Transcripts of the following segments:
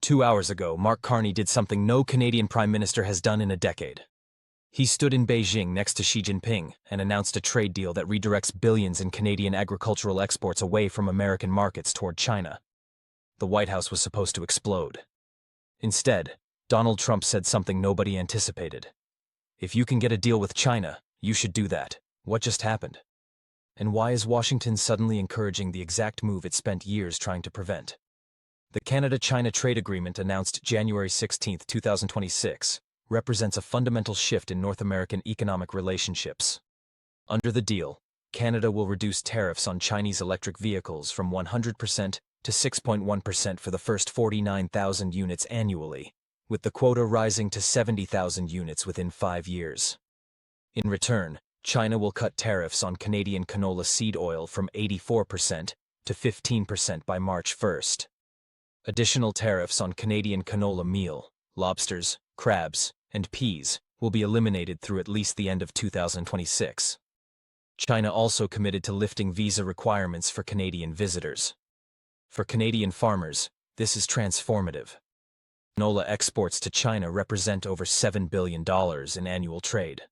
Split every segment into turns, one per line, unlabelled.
2 hours ago, Mark Carney did something no Canadian Prime Minister has done in a decade. He stood in Beijing next to Xi Jinping and announced a trade deal that redirects billions in Canadian agricultural exports away from American markets toward China. The White House was supposed to explode. Instead, Donald Trump said something nobody anticipated. If you can get a deal with China, you should do that. What just happened? And why is Washington suddenly encouraging the exact move it spent years trying to prevent? The Canada-China Trade Agreement announced January 16, 2026, represents a fundamental shift in North American economic relationships. Under the deal, Canada will reduce tariffs on Chinese electric vehicles from 100% to 6.1% for the first 49,000 units annually, with the quota rising to 70,000 units within 5 years. In return, China will cut tariffs on Canadian canola seed oil from 84% to 15% by March 1st. Additional tariffs on Canadian canola meal, lobsters, crabs, and peas will be eliminated through at least the end of 2026. China also committed to lifting visa requirements for Canadian visitors. For Canadian farmers, this is transformative. Canola exports to China represent over $7 billion in annual trade.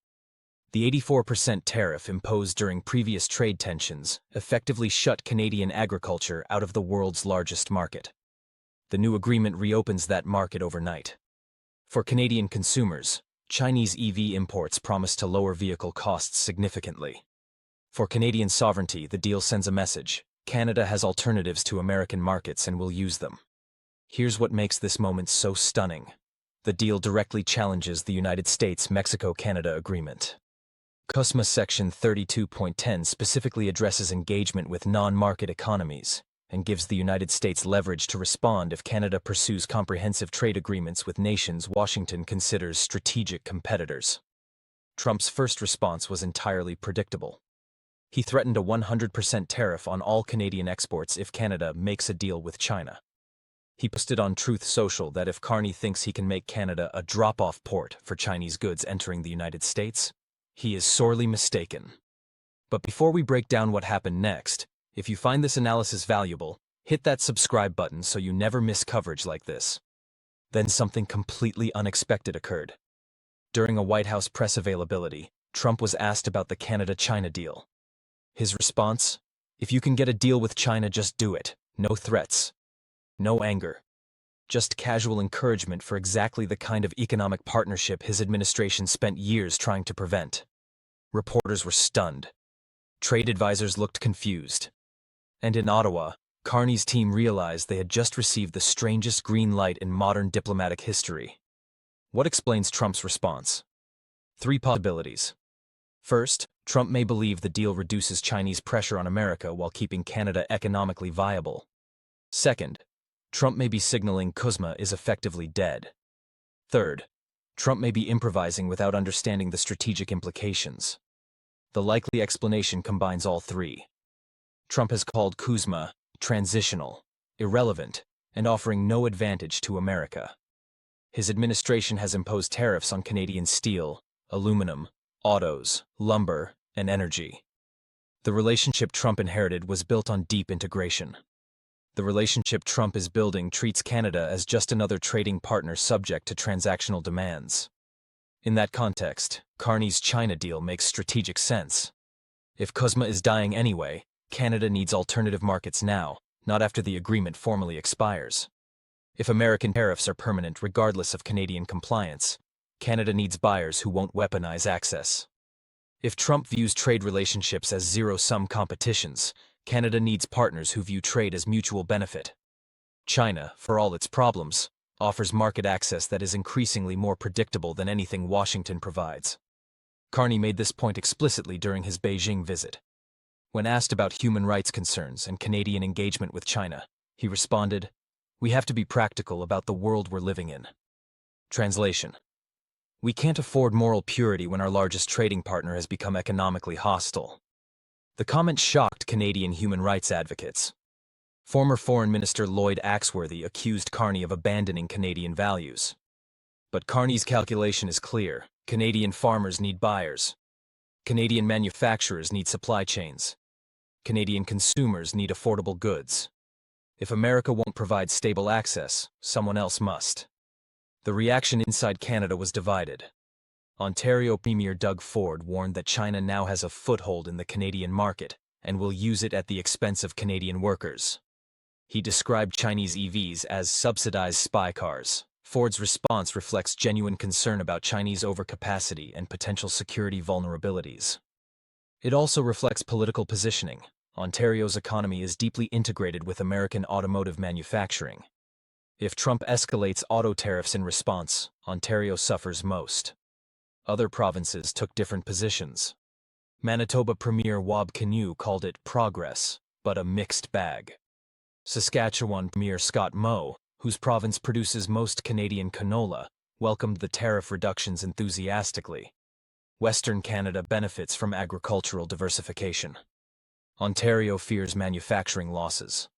The 84% tariff imposed during previous trade tensions effectively shut Canadian agriculture out of the world's largest market. The new agreement reopens that market overnight. For Canadian consumers, Chinese EV imports promise to lower vehicle costs significantly. For Canadian sovereignty, the deal sends a message: Canada has alternatives to American markets and will use them. Here's what makes this moment so stunning. The deal directly challenges the United States-Mexico-Canada Agreement. CUSMA Section 32.10 specifically addresses engagement with non-market economies and gives the United States leverage to respond if Canada pursues comprehensive trade agreements with nations Washington considers strategic competitors. Trump's first response was entirely predictable. He threatened a 100% tariff on all Canadian exports if Canada makes a deal with China. He posted on Truth Social that if Carney thinks he can make Canada a drop-off port for Chinese goods entering the United States, he is sorely mistaken. But before we break down what happened next, if you find this analysis valuable, hit that subscribe button so you never miss coverage like this. Then something completely unexpected occurred. During a White House press availability, Trump was asked about the Canada-China deal. His response? If you can get a deal with China, just do it. No threats. No anger. Just casual encouragement for exactly the kind of economic partnership his administration spent years trying to prevent. Reporters were stunned. Trade advisors looked confused. And in Ottawa, Carney's team realized they had just received the strangest green light in modern diplomatic history. What explains Trump's response? 3 possibilities. First, Trump may believe the deal reduces Chinese pressure on America while keeping Canada economically viable. Second, Trump may be signaling CUSMA is effectively dead. Third, Trump may be improvising without understanding the strategic implications. The likely explanation combines all 3. Trump has called CUSMA transitional, irrelevant, and offering no advantage to America. His administration has imposed tariffs on Canadian steel, aluminum, autos, lumber, and energy. The relationship Trump inherited was built on deep integration. The relationship Trump is building treats Canada as just another trading partner subject to transactional demands. In that context, Carney's China deal makes strategic sense. If CUSMA is dying anyway, Canada needs alternative markets now, not after the agreement formally expires. If American tariffs are permanent regardless of Canadian compliance, Canada needs buyers who won't weaponize access. If Trump views trade relationships as zero-sum competitions, Canada needs partners who view trade as mutual benefit. China, for all its problems, offers market access that is increasingly more predictable than anything Washington provides. Carney made this point explicitly during his Beijing visit. When asked about human rights concerns and Canadian engagement with China, he responded, "We have to be practical about the world we're living in." Translation: we can't afford moral purity when our largest trading partner has become economically hostile. The comment shocked Canadian human rights advocates. Former Foreign Minister Lloyd Axworthy accused Carney of abandoning Canadian values. But Carney's calculation is clear: Canadian farmers need buyers. Canadian manufacturers need supply chains. Canadian consumers need affordable goods. If America won't provide stable access, someone else must. The reaction inside Canada was divided. Ontario Premier Doug Ford warned that China now has a foothold in the Canadian market and will use it at the expense of Canadian workers. He described Chinese EVs as subsidized spy cars. Ford's response reflects genuine concern about Chinese overcapacity and potential security vulnerabilities. It also reflects political positioning. Ontario's economy is deeply integrated with American automotive manufacturing. If Trump escalates auto tariffs in response, Ontario suffers most. Other provinces took different positions. Manitoba Premier Wab Kinew called it progress, but a mixed bag. Saskatchewan Premier Scott Moe, whose province produces most Canadian canola, welcomed the tariff reductions enthusiastically. Western Canada benefits from agricultural diversification. Ontario fears manufacturing losses.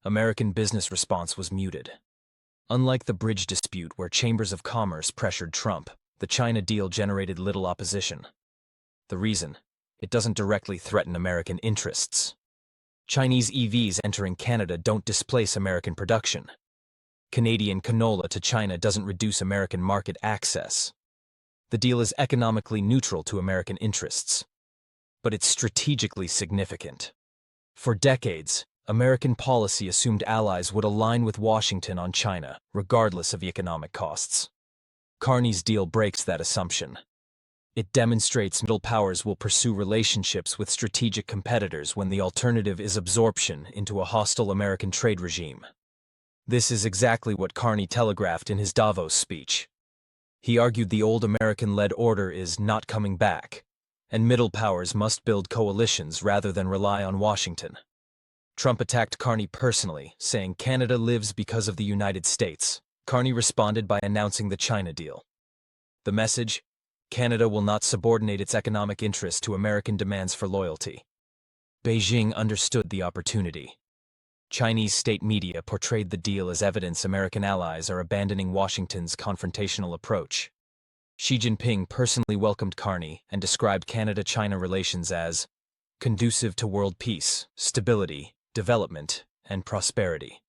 American business response was muted. Unlike the bridge dispute where chambers of commerce pressured Trump, the China deal generated little opposition. The reason? It doesn't directly threaten American interests. Chinese EVs entering Canada don't displace American production. Canadian canola to China doesn't reduce American market access. The deal is economically neutral to American interests. But it's strategically significant. For decades, American policy assumed allies would align with Washington on China, regardless of economic costs. Carney's deal breaks that assumption. It demonstrates middle powers will pursue relationships with strategic competitors when the alternative is absorption into a hostile American trade regime. This is exactly what Carney telegraphed in his Davos speech. He argued the old American-led order is not coming back, and middle powers must build coalitions rather than rely on Washington. Trump attacked Carney personally, saying Canada lives because of the United States. Carney responded by announcing the China deal. The message? Canada will not subordinate its economic interests to American demands for loyalty. Beijing understood the opportunity. Chinese state media portrayed the deal as evidence American allies are abandoning Washington's confrontational approach. Xi Jinping personally welcomed Carney and described Canada-China relations as conducive to world peace, stability, development, and prosperity.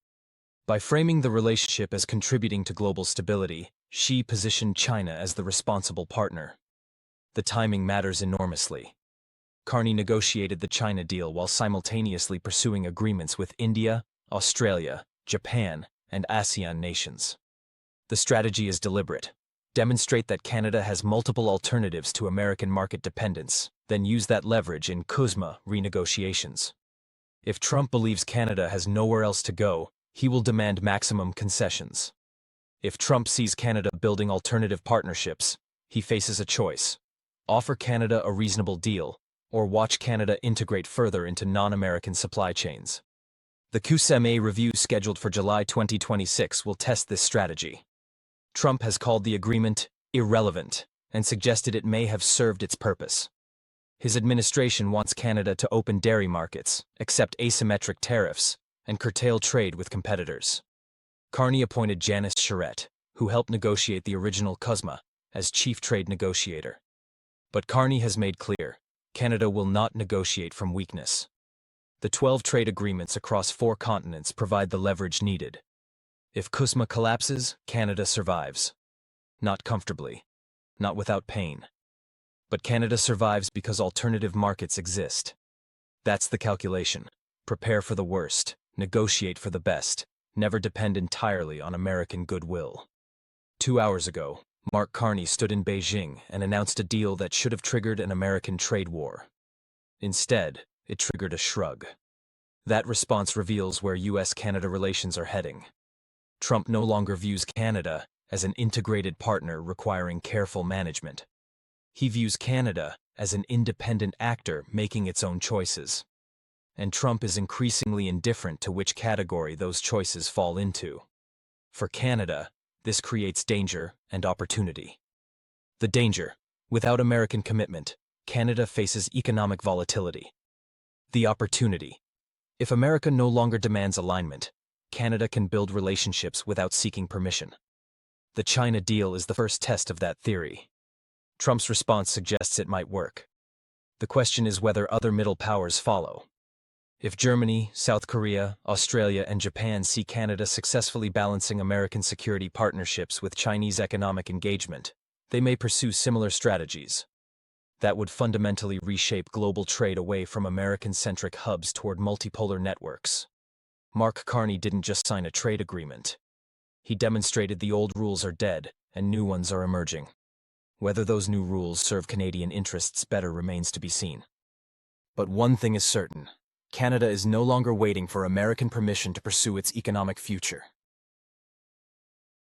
By framing the relationship as contributing to global stability, Xi positioned China as the responsible partner. The timing matters enormously. Carney negotiated the China deal while simultaneously pursuing agreements with India, Australia, Japan, and ASEAN nations. The strategy is deliberate. Demonstrate that Canada has multiple alternatives to American market dependence, then use that leverage in CUSMA renegotiations. If Trump believes Canada has nowhere else to go, he will demand maximum concessions. If Trump sees Canada building alternative partnerships, he faces a choice. Offer Canada a reasonable deal, or watch Canada integrate further into non-American supply chains. The CUSMA review scheduled for July 2026 will test this strategy. Trump has called the agreement irrelevant and suggested it may have served its purpose. His administration wants Canada to open dairy markets, accept asymmetric tariffs, and curtail trade with competitors. Carney appointed Janice Charette, who helped negotiate the original CUSMA, as chief trade negotiator. But Carney has made clear, Canada will not negotiate from weakness. The 12 trade agreements across 4 continents provide the leverage needed. If CUSMA collapses, Canada survives. Not comfortably. Not without pain. But Canada survives because alternative markets exist. That's the calculation. Prepare for the worst, negotiate for the best, never depend entirely on American goodwill. 2 hours ago, Mark Carney stood in Beijing and announced a deal that should have triggered an American trade war. Instead, it triggered a shrug. That response reveals where US-Canada relations are heading. Trump no longer views Canada as an integrated partner requiring careful management. He views Canada as an independent actor making its own choices. And Trump is increasingly indifferent to which category those choices fall into. For Canada, this creates danger and opportunity. The danger: without American commitment, Canada faces economic volatility. The opportunity: if America no longer demands alignment, Canada can build relationships without seeking permission. The China deal is the first test of that theory. Trump's response suggests it might work. The question is whether other middle powers follow. If Germany, South Korea, Australia, and Japan see Canada successfully balancing American security partnerships with Chinese economic engagement, they may pursue similar strategies. That would fundamentally reshape global trade away from American-centric hubs toward multipolar networks. Mark Carney didn't just sign a trade agreement. He demonstrated the old rules are dead and new ones are emerging. Whether those new rules serve Canadian interests better remains to be seen. But one thing is certain: Canada is no longer waiting for American permission to pursue its economic future.